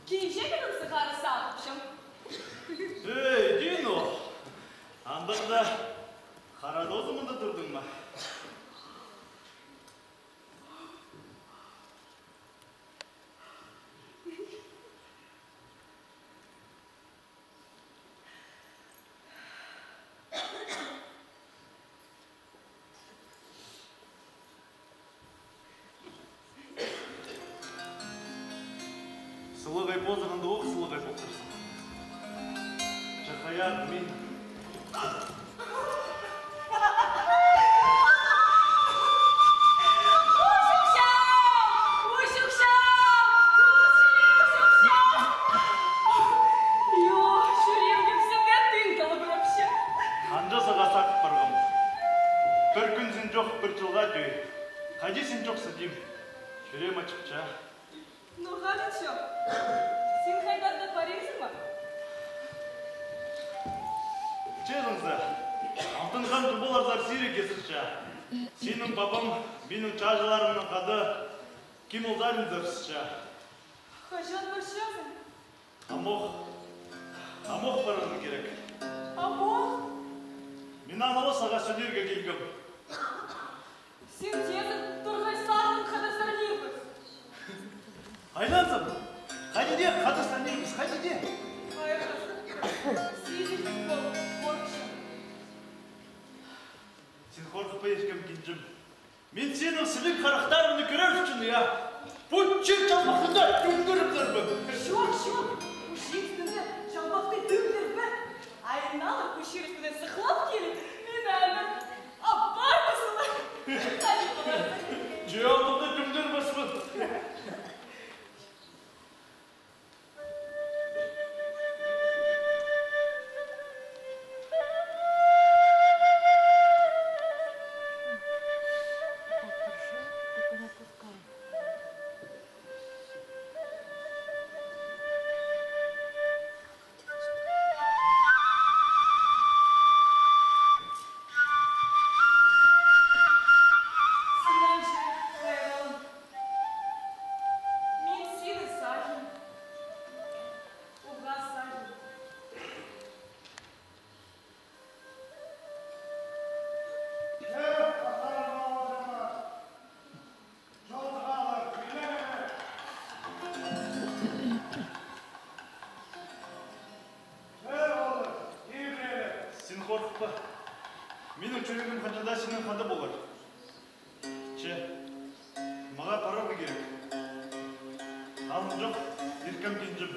Кейше günüm sıkarı sağlıkşım. Dino. Andırda karada o zaman da durdun mu? Сылығай болзағанда оқ сылығай болтырсың. Жақая мен... Қанжа саға сақып барғам. Бір күнсін жоқ, бір жылға дөй. Қадесін жоқ сыдим. Жүрем açıkça. Ну, хорошо. Сен қайдарда парезің ма? Чеғыңызды, алтынған дұбылардар сирек кесірші. Сенің бабам, менің чажыларымның қады, кем олдарыңыздарші. Қажат башазын. Амоқ барғаны керек. Амоқ? Мен аналы саға сөйлерге келгім. Сен тезі тұрғай сарының қадастар нербіз. Айлансың, қайдеде қадастан нербіз, қайдеде? Қайқасы, сезілік болып қорқшым. Сен қорқыпа ешкім кенжім. Мен сенің сілік қарақтарымды көрер үшін, я. Бұл чек жалмақында дүңгіріп тұрбым. Жоқ. Ушекстіңді жалмақты дүңгіріп бі. Айналы көшерістіден сықлап келіп, мен әлі аппар бұсылы. Қайып боларды. Жиялдықты күмдер басмын. Сен қорқыпа. Менің жүрегім қаншада сенің қанды болар. Маға парағы керек. Алым жоқ, еркем кенжім.